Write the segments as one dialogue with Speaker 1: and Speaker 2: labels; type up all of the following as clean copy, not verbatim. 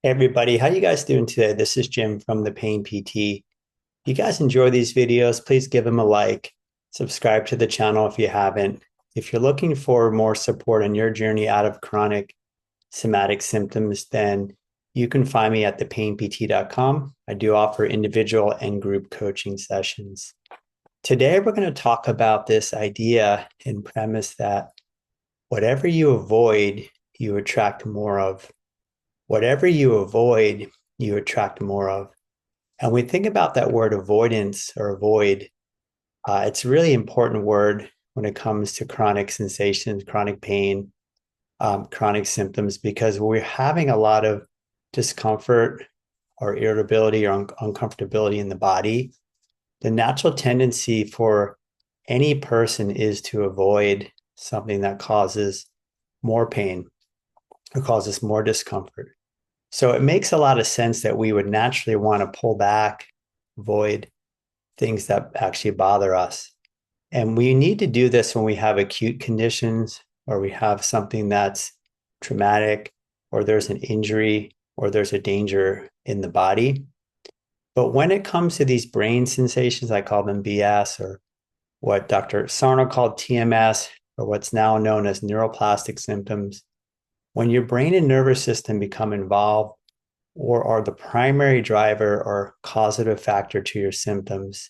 Speaker 1: Hey everybody, how you guys doing today? This is Jim from the Pain PT. If you guys enjoy these videos, please give them a like, subscribe to the channel if you haven't. If you're looking for more support on your journey out of chronic somatic symptoms, then you can find me at thepainpt.com. I do offer individual and group coaching sessions. Today, we're going to talk about this idea and premise that whatever you avoid, you attract more of. Whatever you avoid, you attract more of. And we think about that word avoidance or avoid. It's a really important word when it comes to chronic sensations, chronic pain, chronic symptoms, because we're having a lot of discomfort or irritability or uncomfortability in the body. The natural tendency for any person is to avoid something that causes more pain or causes more discomfort. So it makes a lot of sense that we would naturally want to pull back, avoid things that actually bother us. And we need to do this when we have acute conditions or we have something that's traumatic or there's an injury or there's a danger in the body. But when it comes to these brain sensations, I call them BS or what Dr. Sarno called TMS or what's now known as neuroplastic symptoms. When your brain and nervous system become involved or are the primary driver or causative factor to your symptoms,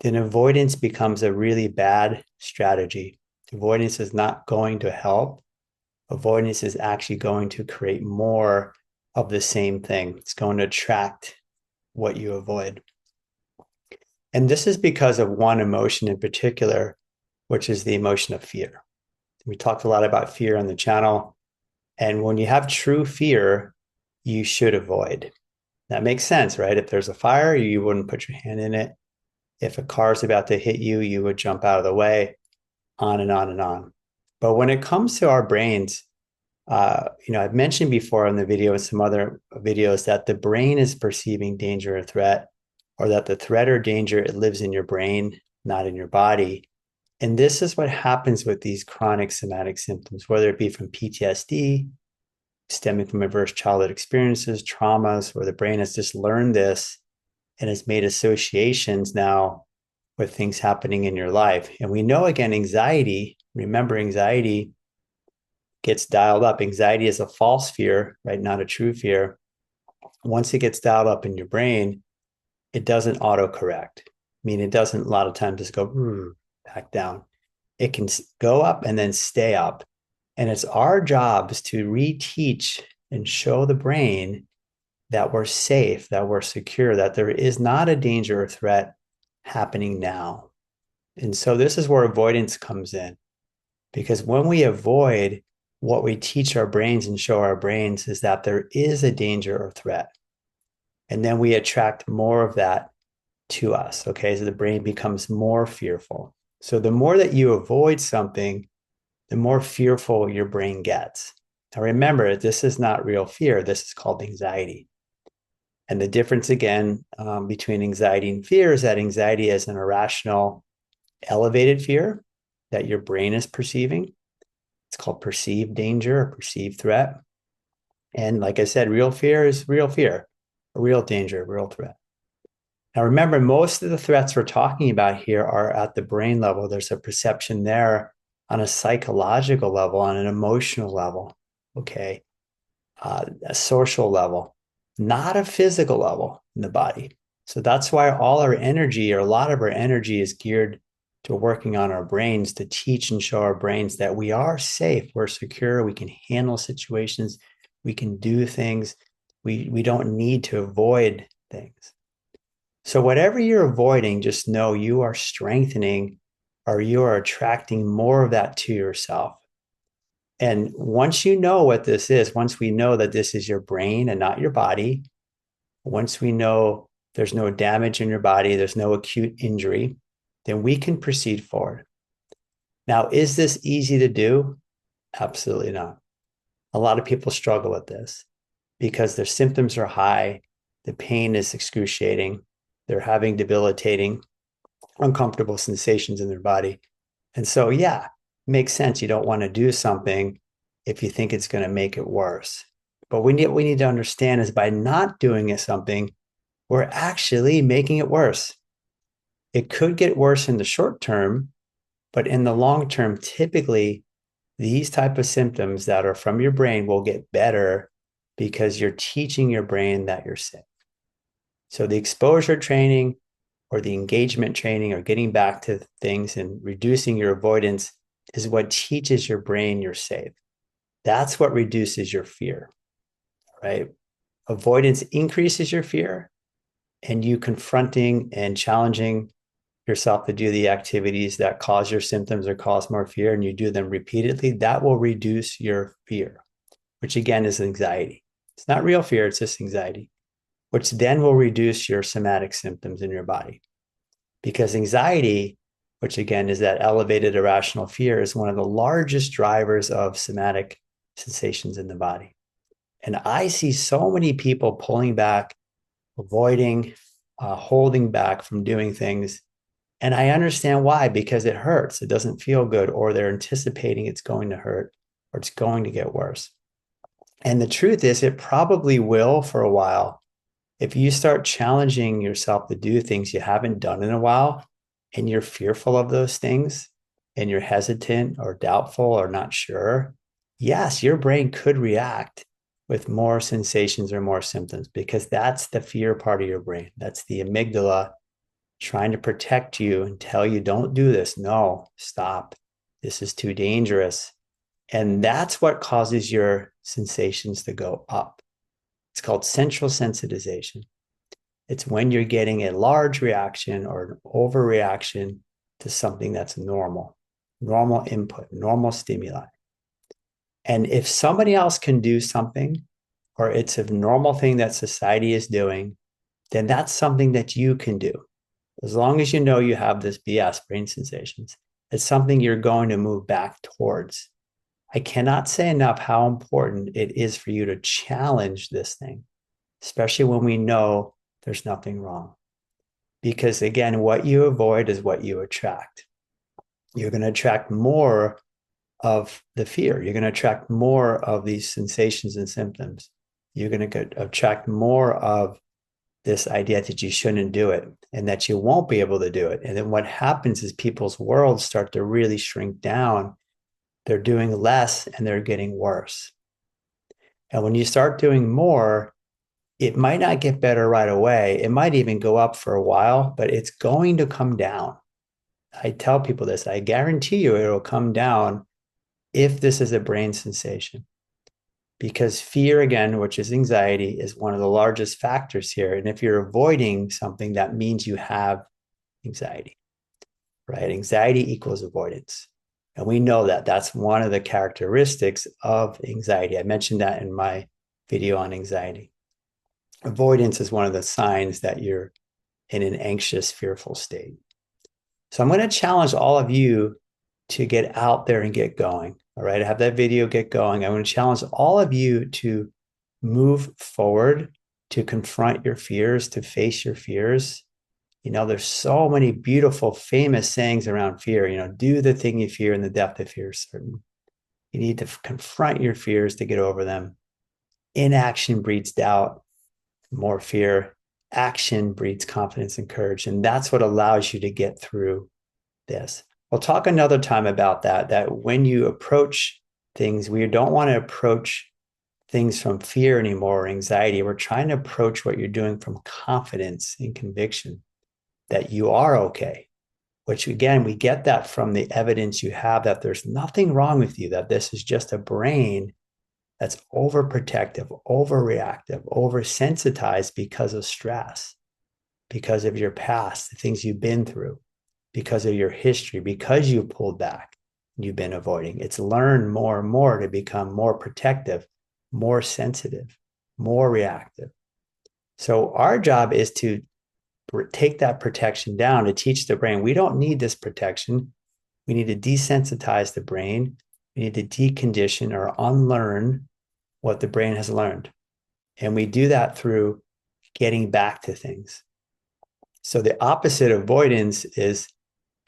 Speaker 1: then avoidance becomes a really bad strategy. Avoidance is not going to help. Avoidance is actually going to create more of the same thing. It's going to attract what you avoid. And this is because of one emotion in particular, which is the emotion of fear. We talked a lot about fear on the channel. And when you have true fear, you should avoid. That makes sense, right? If there's a fire, you wouldn't put your hand in it. If a car's about to hit you, you would jump out of the way, on and on and on. But when it comes to our brains, I've mentioned before in the video and some other videos that the brain is perceiving danger or threat, or that the threat or danger, it lives in your brain, not in your body. And this is what happens with these chronic somatic symptoms, whether it be from PTSD, stemming from adverse childhood experiences, traumas, where the brain has just learned this and has made associations now with things happening in your life. And we know, again, anxiety, remember, anxiety gets dialed up. Anxiety is a false fear, right? Not a true fear. Once it gets dialed up in your brain, it doesn't autocorrect. I mean, it doesn't a lot of times just go back down. It can go up and then stay up. And it's our jobs to reteach and show the brain that we're safe, that we're secure, that there is not a danger or threat happening now. And so this is where avoidance comes in. Because when we avoid, what we teach our brains and show our brains is that there is a danger or threat. And then we attract more of that to us. Okay. So the brain becomes more fearful. So the more that you avoid something, the more fearful your brain gets. Now remember, this is not real fear. This is called anxiety. And the difference again between anxiety and fear is that anxiety is an irrational, elevated fear that your brain is perceiving. It's called perceived danger or perceived threat. And like I said, real fear is real fear, a real danger, a real threat. Now remember, most of the threats we're talking about here are at the brain level. There's a perception there on a psychological level, on an emotional level, okay, a social level, not a physical level in the body. So that's why all our energy, or a lot of our energy, is geared to working on our brains to teach and show our brains that we are safe, we're secure, we can handle situations, we can do things, we don't need to avoid things. So whatever you're avoiding, just know you are strengthening or you are attracting more of that to yourself. And once you know what this is, once we know that this is your brain and not your body, once we know there's no damage in your body, there's no acute injury, then we can proceed forward. Now, is this easy to do? Absolutely not. A lot of people struggle with this because their symptoms are high, the pain is excruciating, they're having debilitating, uncomfortable sensations in their body. And so, yeah, it makes sense. You don't want to do something if you think it's going to make it worse. But we need to understand is by not doing something, we're actually making it worse. It could get worse in the short term, but in the long term, typically these type of symptoms that are from your brain will get better because you're teaching your brain that you're sick. So the exposure training or the engagement training or getting back to things and reducing your avoidance is what teaches your brain you're safe. That's what reduces your fear, right? Avoidance increases your fear, and you confronting and challenging yourself to do the activities that cause your symptoms or cause more fear, and you do them repeatedly, that will reduce your fear, which again is anxiety. It's not real fear, it's just anxiety, which then will reduce your somatic symptoms in your body. Because anxiety, which again is that elevated irrational fear, is one of the largest drivers of somatic sensations in the body. And I see so many people pulling back, avoiding, holding back from doing things. And I understand why, because it hurts. It doesn't feel good, or they're anticipating it's going to hurt, or it's going to get worse. And the truth is, it probably will for a while. If you start challenging yourself to do things you haven't done in a while, and you're fearful of those things, and you're hesitant or doubtful or not sure, yes, your brain could react with more sensations or more symptoms, because that's the fear part of your brain. That's the amygdala trying to protect you and tell you, don't do this. No, stop. This is too dangerous. And that's what causes your sensations to go up. It's called central sensitization. It's when you're getting a large reaction or an overreaction to something that's normal input, normal stimuli. And if somebody else can do something, or it's a normal thing that society is doing, then that's something that you can do. As long as you know you have this BS, brain sensations, it's something you're going to move back towards. I cannot say enough how important it is for you to challenge this thing, especially when we know there's nothing wrong. Because again, what you avoid is what you attract. You're going to attract more of the fear. You're going to attract more of these sensations and symptoms. You're going to attract more of this idea that you shouldn't do it and that you won't be able to do it. And then what happens is people's worlds start to really shrink down. They're doing less and they're getting worse. And when you start doing more, it might not get better right away. It might even go up for a while, but it's going to come down. I tell people this, I guarantee you it'll come down if this is a brain sensation. Because fear, again, which is anxiety, is one of the largest factors here. And if you're avoiding something, that means you have anxiety, right? Anxiety equals avoidance. And we know that that's one of the characteristics of anxiety. I mentioned that in my video on anxiety. Avoidance is one of the signs that you're in an anxious, fearful state. So I'm going to challenge all of you to get out there and get going. All right, I have that video, get going. I'm going to challenge all of you to move forward, to confront your fears, to face your fears. You know, there's so many beautiful, famous sayings around fear. You know, do the thing you fear and the depth of fear is certain. You need to confront your fears to get over them. Inaction breeds doubt, more fear. Action breeds confidence and courage. And that's what allows you to get through this. We'll talk another time about that when you approach things, we don't want to approach things from fear anymore or anxiety. We're trying to approach what you're doing from confidence and conviction that you are okay, which again, we get that from the evidence you have that there's nothing wrong with you, that this is just a brain that's overprotective, overreactive, oversensitized because of stress, because of your past, the things you've been through, because of your history, because you've pulled back, you've been avoiding. It's learned more and more to become more protective, more sensitive, more reactive. So our job is to take that protection down, to teach the brain, we don't need this protection. We need to desensitize the brain. We need to decondition or unlearn what the brain has learned. And we do that through getting back to things. So the opposite of avoidance is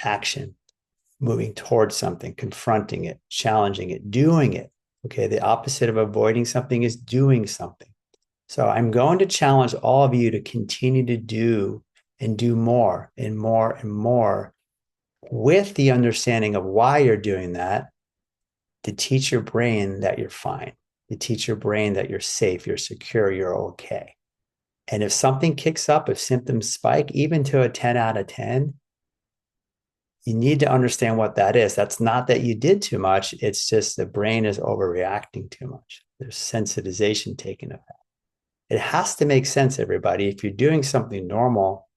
Speaker 1: action, moving towards something, confronting it, challenging it, doing it. Okay, the opposite of avoiding something is doing something. So I'm going to challenge all of you to continue to do and do more and more and more with the understanding of why you're doing that, to teach your brain that you're fine, to teach your brain that you're safe, you're secure, you're okay. And if something kicks up, if symptoms spike, even to a 10 out of 10, you need to understand what that is. That's not that you did too much. It's just the brain is overreacting too much. There's sensitization taking effect. It has to make sense, everybody. If you're doing something normal,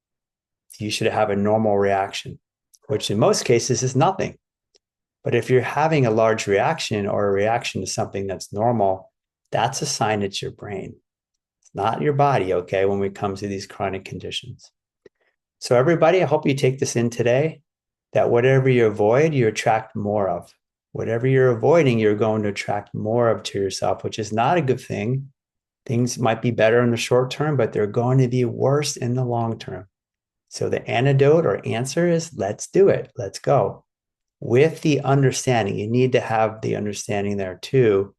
Speaker 1: you should have a normal reaction, which in most cases is nothing. But if you're having a large reaction or a reaction to something that's normal, that's a sign it's your brain. It's not your body, okay, when we come to these chronic conditions. So, everybody, I hope you take this in today, that whatever you avoid, you attract more of. Whatever you're avoiding, you're going to attract more of to yourself, which is not a good thing. Things might be better in the short term, but they're going to be worse in the long term. So the antidote or answer is let's do it. Let's go. With the understanding, you need to have the understanding there too,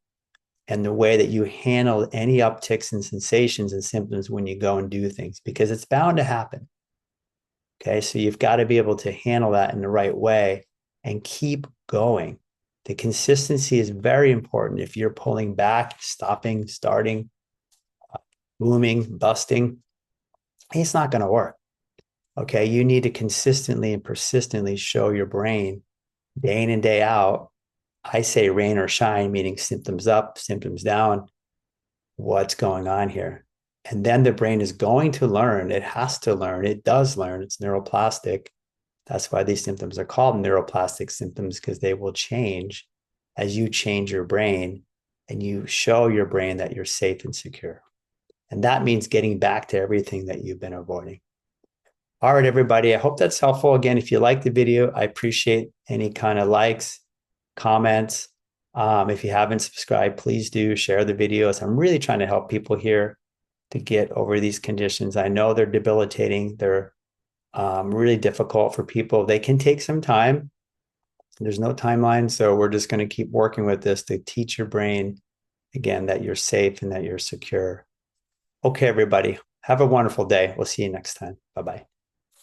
Speaker 1: and the way that you handle any upticks and sensations and symptoms when you go and do things, because it's bound to happen. Okay, so you've got to be able to handle that in the right way and keep going. The consistency is very important. If you're pulling back, stopping, starting, booming, busting, it's not going to work. Okay, you need to consistently and persistently show your brain day in and day out. I say rain or shine, meaning symptoms up, symptoms down, what's going on here. And then the brain is going to learn. It has to learn. It does learn. It's neuroplastic. That's why these symptoms are called neuroplastic symptoms, because they will change as you change your brain and you show your brain that you're safe and secure. And that means getting back to everything that you've been avoiding. All right, everybody. I hope that's helpful. Again, if you like the video, I appreciate any kind of likes, comments. If you haven't subscribed, please do share the videos. I'm really trying to help people here to get over these conditions. I know they're debilitating. They're really difficult for people. They can take some time. There's no timeline. So we're just going to keep working with this to teach your brain, again, that you're safe and that you're secure. Okay, everybody. Have a wonderful day. We'll see you next time. Bye-bye.